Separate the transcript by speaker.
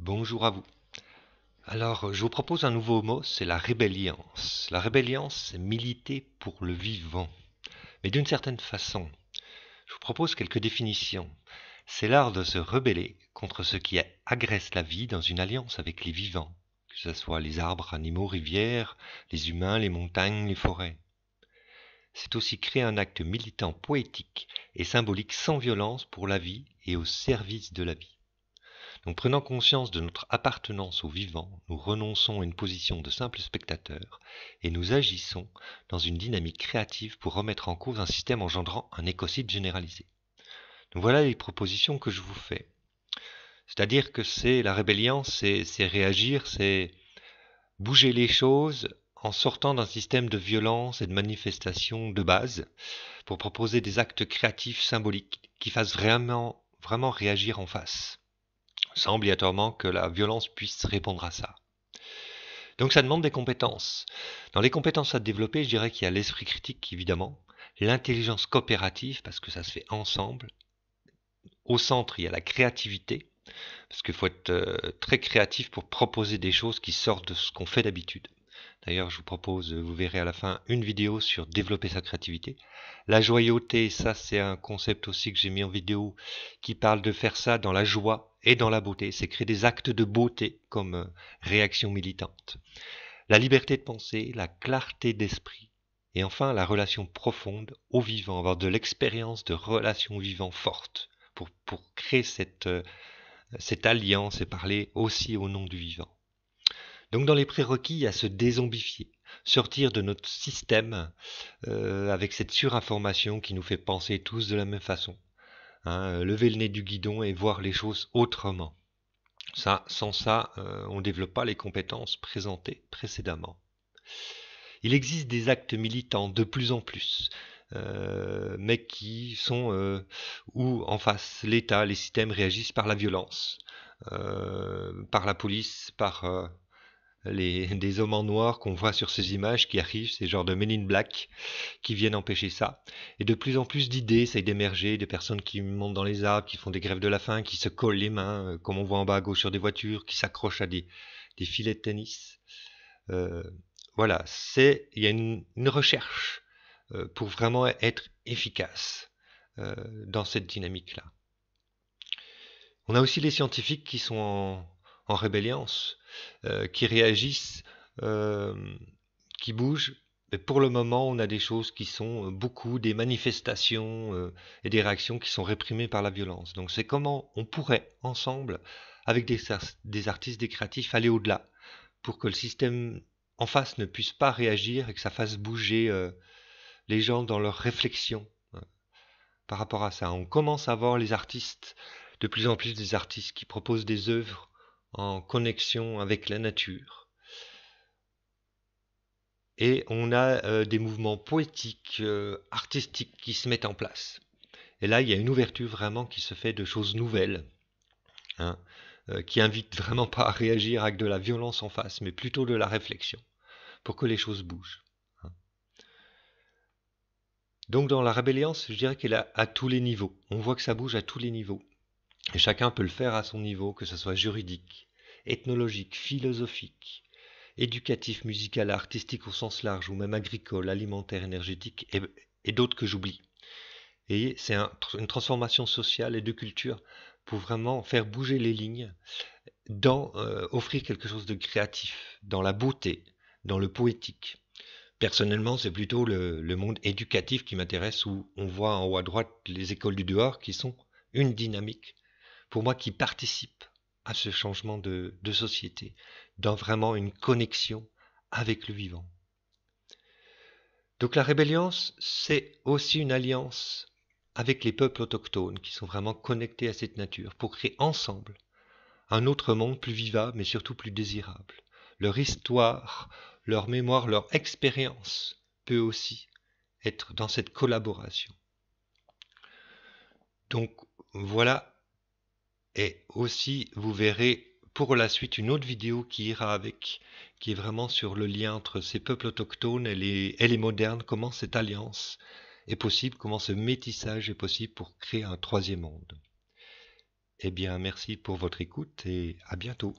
Speaker 1: Bonjour à vous. Alors, je vous propose un nouveau mot, c'est la rébellience. La rébellience, c'est militer pour le vivant, mais d'une certaine façon. Je vous propose quelques définitions. C'est l'art de se rebeller contre ce qui agresse la vie dans une alliance avec les vivants, que ce soit les arbres, animaux, rivières, les humains, les montagnes, les forêts. C'est aussi créer un acte militant poétique et symbolique sans violence pour la vie et au service de la vie. Donc prenant conscience de notre appartenance au vivant, nous renonçons à une position de simple spectateur et nous agissons dans une dynamique créative pour remettre en cause un système engendrant un écocide généralisé. Donc voilà les propositions que je vous fais. C'est-à-dire que c'est la rébellion, c'est réagir, c'est bouger les choses en sortant d'un système de violence et de manifestation de base pour proposer des actes créatifs symboliques qui fassent vraiment réagir en face, sans obligatoirement que la violence puisse répondre à ça. Donc ça demande des compétences. Dans les compétences à développer, je dirais qu'il y a l'esprit critique, évidemment, l'intelligence coopérative, parce que ça se fait ensemble. Au centre, il y a la créativité, parce qu'il faut être très créatif pour proposer des choses qui sortent de ce qu'on fait d'habitude. D'ailleurs, je vous propose, vous verrez à la fin, une vidéo sur développer sa créativité. La joyauté, ça c'est un concept aussi que j'ai mis en vidéo qui parle de faire ça dans la joie et dans la beauté. C'est créer des actes de beauté comme réaction militante. La liberté de penser, la clarté d'esprit et enfin la relation profonde au vivant, avoir de l'expérience de relations vivantes fortes pour créer cette alliance et parler aussi au nom du vivant. Donc dans les prérequis, il y a se dézombifier, sortir de notre système avec cette surinformation qui nous fait penser tous de la même façon. Lever le nez du guidon et voir les choses autrement. Sans ça, on ne développe pas les compétences présentées précédemment. Il existe des actes militants de plus en plus, mais qui sont où en face l'État, les systèmes réagissent par la violence, par la police, par des hommes en noir qu'on voit sur ces images qui arrivent, ces genres de Men in Black qui viennent empêcher ça. Et de plus en plus d'idées essayent d'émerger, des personnes qui montent dans les arbres, qui font des grèves de la faim, qui se collent les mains, comme on voit en bas à gauche sur des voitures, qui s'accrochent à des filets de tennis. Voilà, il y a une recherche pour vraiment être efficace dans cette dynamique-là. On a aussi les scientifiques qui sont en rébellience, qui réagissent, qui bougent. Mais pour le moment, on a des choses qui sont beaucoup des manifestations et des réactions qui sont réprimées par la violence. Donc c'est comment on pourrait, ensemble, avec des artistes, des créatifs, aller au-delà, pour que le système en face ne puisse pas réagir et que ça fasse bouger les gens dans leur réflexion par rapport à ça. On commence à voir les artistes, de plus en plus des artistes qui proposent des œuvres en connexion avec la nature. Et on a des mouvements poétiques, artistiques qui se mettent en place. Et là, il y a une ouverture vraiment qui se fait de choses nouvelles, qui invite vraiment pas à réagir avec de la violence en face, mais plutôt de la réflexion, pour que les choses bougent. Donc dans la rébellience, je dirais qu'elle est à tous les niveaux. On voit que ça bouge à tous les niveaux. Et chacun peut le faire à son niveau, que ce soit juridique, ethnologique, philosophique, éducatif, musical, artistique au sens large, ou même agricole, alimentaire, énergétique, et d'autres que j'oublie. Et c'est une transformation sociale et de culture pour vraiment faire bouger les lignes, offrir quelque chose de créatif, dans la beauté, dans le poétique. Personnellement, c'est plutôt le monde éducatif qui m'intéresse, où on voit en haut à droite les écoles du dehors qui sont une dynamique, pour moi, qui participe à ce changement de société, dans vraiment une connexion avec le vivant. Donc la rébellion, c'est aussi une alliance avec les peuples autochtones qui sont vraiment connectés à cette nature pour créer ensemble un autre monde plus vivable mais surtout plus désirable. Leur histoire, leur mémoire, leur expérience peut aussi être dans cette collaboration. Donc voilà. Et aussi, vous verrez pour la suite une autre vidéo qui ira avec, qui est vraiment sur le lien entre ces peuples autochtones et les modernes, comment cette alliance est possible, comment ce métissage est possible pour créer un troisième monde. Eh bien, merci pour votre écoute et à bientôt.